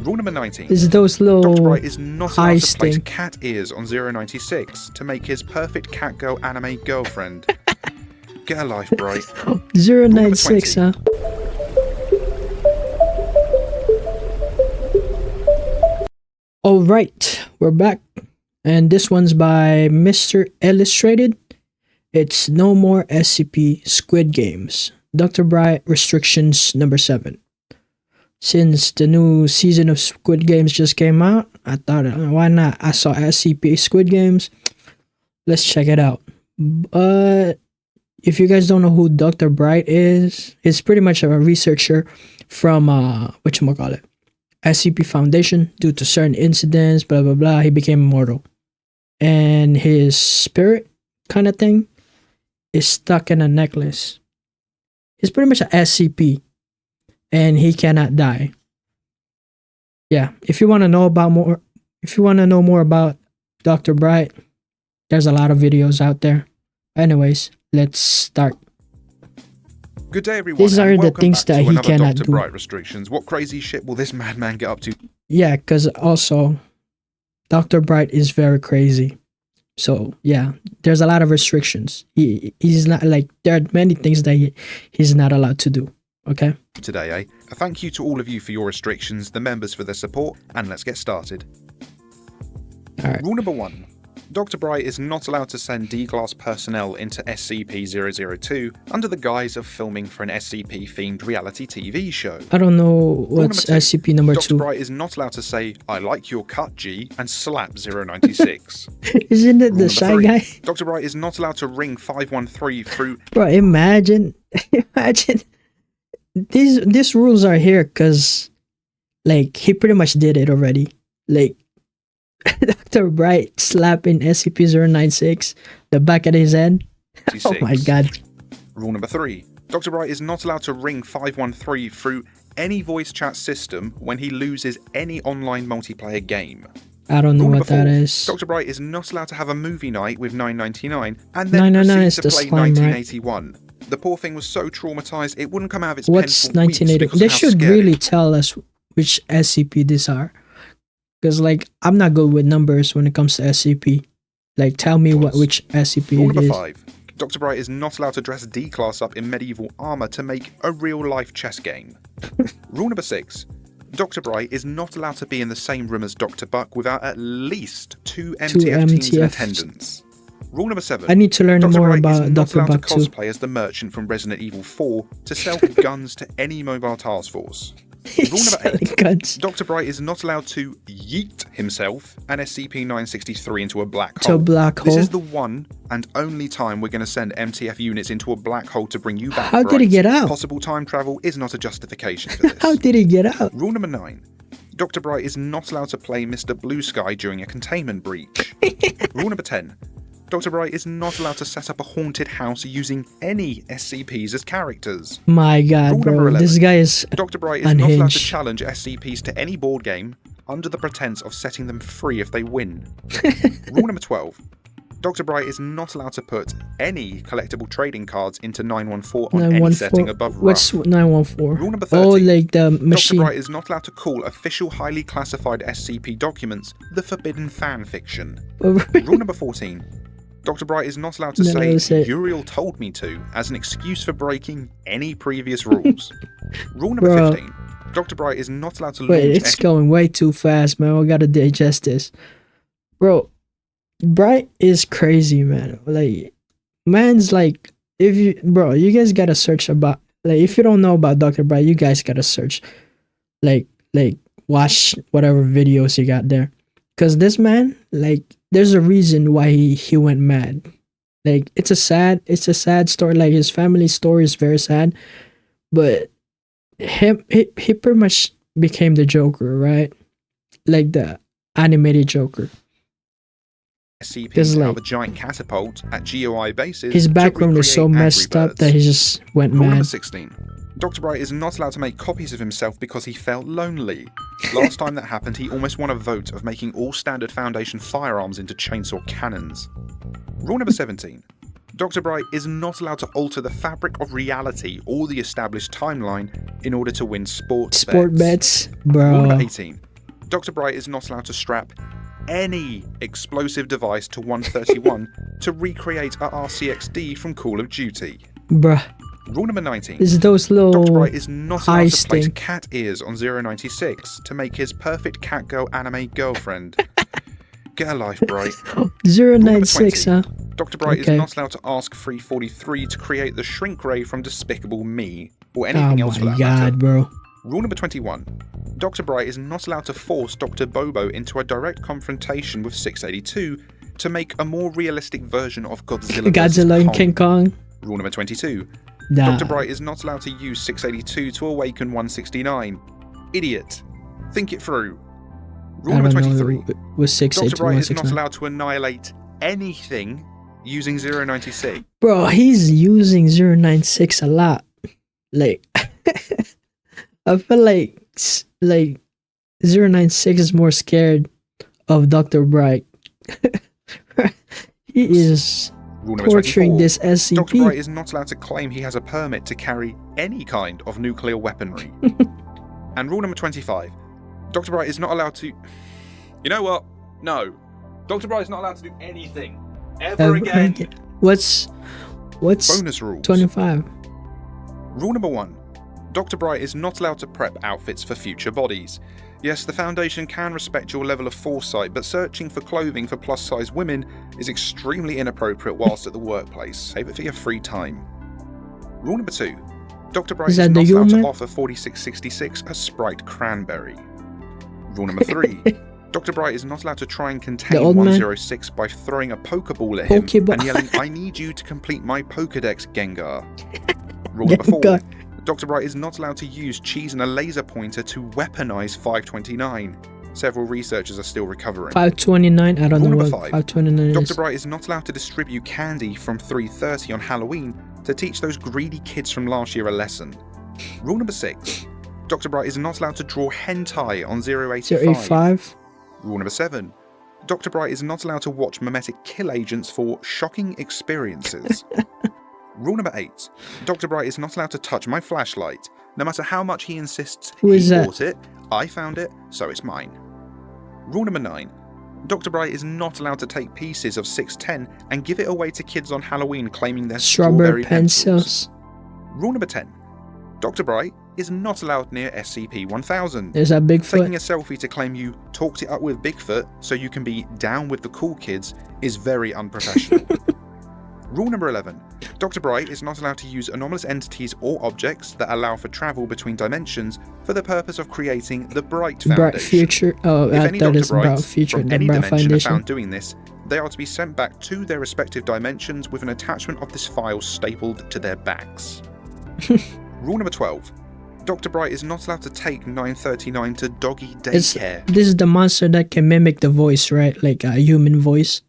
Rule number 19. Is those Dr. little Bright is not allowed eyes to place thing. cat ears on 096 to make his perfect cat girl anime girlfriend. Get a life, Bright. 096, huh? Alright, we're back. And this one's by Mr. Illustrated. It's No More SCP Squid Games. Dr. Bright Restrictions number 7. Since the new season of Squid Games just came out, I thought, why not? I saw SCP Squid Games. Let's check it out. But if you guys don't know who Dr. Bright is, he's pretty much a researcher from whatchamacallit, SCP Foundation. Due to certain incidents, blah blah blah, he became immortal. And his spirit kind of thing is stuck in a necklace. He's pretty much a SCP. And he cannot die. Yeah, if you want to know more about Dr. Bright, there's a lot of videos out there. Anyways, let's start. Good day, everyone. These are and the welcome things back that to he another cannot Dr. do. Bright restrictions. What crazy shit will this madman get up to? Yeah, because also Dr. Bright is very crazy. So yeah, there's a lot of restrictions. He's not like, there are many things that he's not allowed to do. Okay. Today, A thank you to all of you for your restrictions, the members for their support, and let's get started. All right. Rule number 1. Dr. Bright is not allowed to send D-Class personnel into SCP-002 under the guise of filming for an SCP-themed reality TV show. I don't know what's SCP number 2. Dr. Bright is not allowed to say, "I like your cut, G," and slap 096. Isn't it Rule the shy 3. guy? Dr. Bright is not allowed to ring 513 through... Bro, imagine these rules are here because like he pretty much did it already. Like Dr. Bright slapping SCP-096 the back of his head. Oh my god. Rule number 3. Dr. Bright is not allowed to ring 513 through any voice chat system when he loses any online multiplayer game. I don't know Rule what number 4. that is. Dr. Bright is not allowed to have a movie night with 999 and then 999 proceed is to the play slime, right? 1981. The poor thing was so traumatized it wouldn't come out of its What's pen for weeks 1980? because They of how should scared really it. tell us which SCP these are. Because like I'm not good with numbers when it comes to SCP. Like tell me which SCP Rule it number is. 5. Dr. Bright is not allowed to dress D-Class up in medieval armor to make a real-life chess game. Rule number 6. Dr. Bright is not allowed to be in the same room as Dr. Buck without at least 2 MTF teams in attendance. Rule number 7. I need to learn Dr. more Bright about is not Dr. allowed Buck to too. cosplay as the merchant from Resident Evil 4 to sell guns to any mobile task force. Rule number 8. Guns. Dr. Bright is not allowed to yeet himself and SCP-963 into a black To a hole. black This hole. is the one and only time we're going to send MTF units into a black hole to bring you back. How did he Bright. get out? Possible time travel is not a justification for this. How did he get out? Rule number 9. Dr. Bright is not allowed to play Mr. Blue Sky during a containment breach. Rule number 10. Dr. Bright is not allowed to set up a haunted house using any SCPs as characters. My god, Rule number bro. 11. This guy is Dr. Bright is not allowed to unhinged. challenge SCPs to any board game under the pretense of setting them free if they win. Rule number 12. Dr. Bright is not allowed to put any collectible trading cards into 914 on any setting above What's rough. 914? Rule number 13. Oh, like the Dr. machine. Bright is not allowed to call official highly classified SCP documents the forbidden fan fiction. Rule number 14. Dr. Bright is not allowed to say Uriel told me to as an excuse for breaking any previous rules. Rule number 15. Dr. Bright is not allowed to launch... Wait, it's going way too fast, man. We gotta digest this. Bro, Bright is crazy, man. Like, man's like, you guys gotta search about, like, if you don't know about Dr. Bright, you guys gotta search, like, watch whatever videos you got there. Because this man, like, there's a reason why he went mad. Like, it's a sad story. Like, his family story is very sad. But he pretty much became the Joker, right? Like the animated Joker. SCP out of a giant catapult at GOI bases. His background is so messed up that he just went Rule number mad. 16. Dr. Bright is not allowed to make copies of himself because he felt lonely. Last time that happened, he almost won a vote of making all standard Foundation firearms into chainsaw cannons. Rule number 17. Dr. Bright is not allowed to alter the fabric of reality or the established timeline in order to win sport Sport bets, Rule bro. number 18. Dr. Bright is not allowed to strap any explosive device to 131 to recreate a RCXD from Call of Duty. Bruh. Rule number 19. Is those little Dr. Bright is not allowed to place thing. cat ears on 096 to make his perfect cat girl anime girlfriend. Get a life, Bright. 096, huh? Dr. Bright is not allowed to ask 343 to create the shrink ray from Despicable Me, or anything else for that matter. Bro. Rule number 21. Dr. Bright is not allowed to force Dr. Bobo into a direct confrontation with 682 to make a more realistic version of Godzilla and King Kong. Rule number 22. Nah. Dr. Bright is not allowed to use 682 to awaken 169. Idiot. Think it through. Rule number 23. Dr. Bright is not allowed to annihilate anything using 096. Bro, he's using 096 a lot. Like, I feel like 096 is more scared of Dr. Bright. He is torturing this SCP. Dr. Bright is not allowed to claim he has a permit to carry any kind of nuclear weaponry. And rule number 25. Dr. Bright is not allowed to... You know what? No. Dr. Bright is not allowed to do anything. Ever again. What's bonus rules? 25. Rule number 1. Dr. Bright is not allowed to prep outfits for future bodies. Yes, the Foundation can respect your level of foresight, but searching for clothing for plus-size women is extremely inappropriate whilst at the workplace. Save it for your free time. Rule number 2. Dr. Bright is not allowed to offer 4666 a Sprite cranberry. Rule number 3. Dr. Bright is not allowed to try and contain 106 by throwing a Pokeball at him and yelling, "I need you to complete my Pokedex, Gengar." Rule number 4. Dr. Bright is not allowed to use cheese and a laser pointer to weaponize 529. Several researchers are still recovering. 529? I don't know what 529 is. Dr. Bright is not allowed to distribute candy from 3:30 on Halloween to teach those greedy kids from last year a lesson. Rule number 6. Dr. Bright is not allowed to draw hentai on 085. Rule number 7. Dr. Bright is not allowed to watch mimetic kill agents for shocking experiences. Rule number 8. Dr. Bright is not allowed to touch my flashlight, no matter how much he insists he bought it, I found it, so it's mine. Rule number 9. Dr. Bright is not allowed to take pieces of 610 and give it away to kids on Halloween claiming they're strawberry pencils. Rule number 10. Dr. Bright is not allowed near SCP-1000. There's a Bigfoot. Taking a selfie to claim you talked it up with Bigfoot so you can be down with the cool kids is very unprofessional. Rule number 11. Dr. Bright is not allowed to use anomalous entities or objects that allow for travel between dimensions for the purpose of creating the Bright Foundation. Bright Future. Oh, if any Dr. Brights Future, from any dimension are found doing this, they are to be sent back to their respective dimensions with an attachment of this file stapled to their backs. Rule number 12. Dr. Bright is not allowed to take 939 to doggy daycare. This is the monster that can mimic the voice, right? Like a human voice.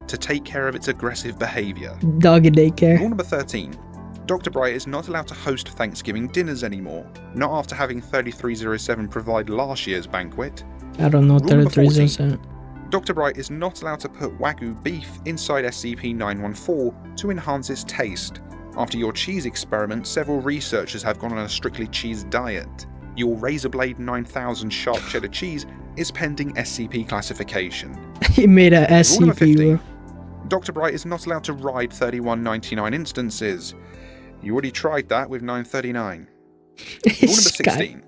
To take care of its aggressive behaviour. Doggy daycare. Rule number 13. Dr. Bright is not allowed to host Thanksgiving dinners anymore. Not after having 3307 provide last year's banquet. I don't know 3307. Dr. Bright is not allowed to put Wagyu beef inside SCP-914 to enhance its taste. After your cheese experiment, several researchers have gone on a strictly cheese diet. Your Razorblade 9000 sharp cheddar cheese is pending SCP classification. He made a SCP. Rule number 15. Dr. Bright is not allowed to ride 3199 instances. You already tried that with 939. Rule number 16.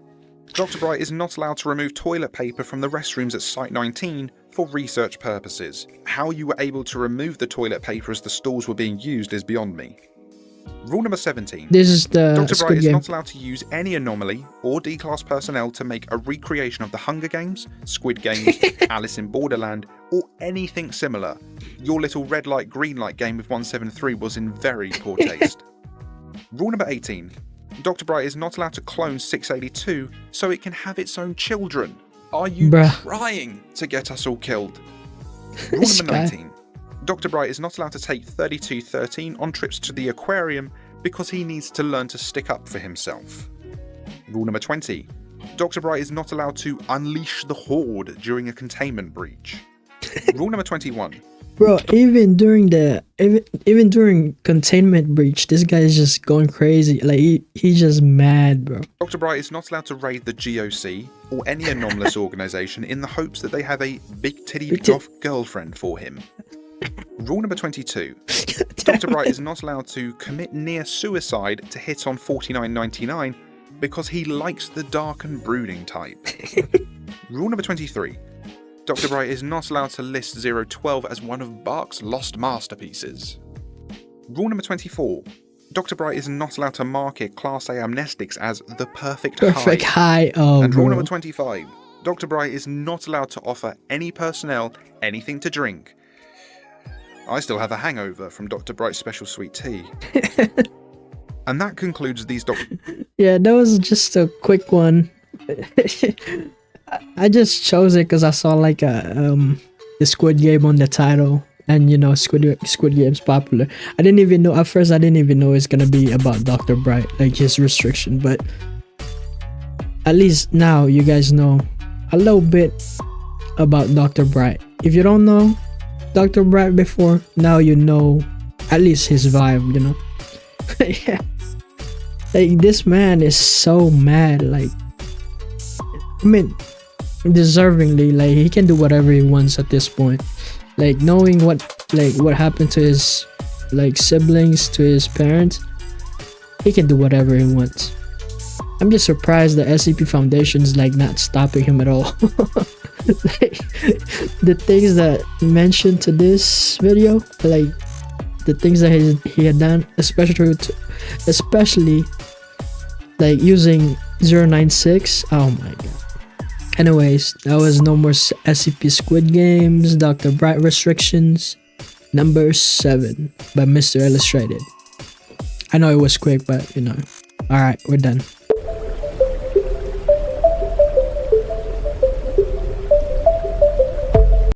Dr. Bright is not allowed to remove toilet paper from the restrooms at Site 19 for research purposes. How you were able to remove the toilet paper as the stalls were being used is beyond me. Rule number 17. This is the Dr. Bright is game. not allowed to use any anomaly or D-class personnel to make a recreation of the Hunger Games, Squid Games, Alice in Borderland, or anything similar. Your little red light, green light game with 173 was in very poor taste. Rule number 18. Dr. Bright is not allowed to clone 682 so it can have its own children. Are you trying to get us all killed? Rule number 19. Dr. Bright is not allowed to take 3213 on trips to the aquarium because he needs to learn to stick up for himself. Rule number 20. Dr. Bright is not allowed to unleash the Horde during a containment breach. Rule number 21. Bro, even during containment breach, this guy is just going crazy. Like he's just mad, bro. Dr. Bright is not allowed to raid the GOC or any anomalous organization in the hopes that they have a big-titty goth girlfriend for him. Rule number 22. Dr. Bright is not allowed to commit near suicide to hit on 49.99 because he likes the dark and brooding type. Rule number 23. Dr. Bright is not allowed to list 012 as one of Bark's lost masterpieces. Rule number 24. Dr. Bright is not allowed to market Class A amnestics as the perfect high. Oh, and rule bro. number 25. Dr. Bright is not allowed to offer any personnel anything to drink. I still have a hangover from Dr. Bright's special sweet tea. And that concludes these Yeah, that was just a quick one. I just chose it because I saw like the Squid Game on the title, and you know Squid Game's popular. I didn't even know at first. I didn't even know it's gonna be about Dr. Bright, like his restriction. But at least now you guys know a little bit about Dr. Bright. If you don't know Dr. Bright before, now you know at least his vibe. You know, yeah. Like this man is so mad. Like, I mean, deservingly, like he can do whatever he wants at this point. Like knowing what happened to his like siblings, to his parents, he can do whatever he wants. I'm just surprised the SCP Foundation's like not stopping him at all. Like, the things that mentioned to this video, like the things that he had done, especially like using 096. Oh my god. Anyways, that was no more SCP Squid Games, Dr. Bright Restrictions, number 7 by Mr. Illustrated. I know it was quick, but you know. Alright, we're done.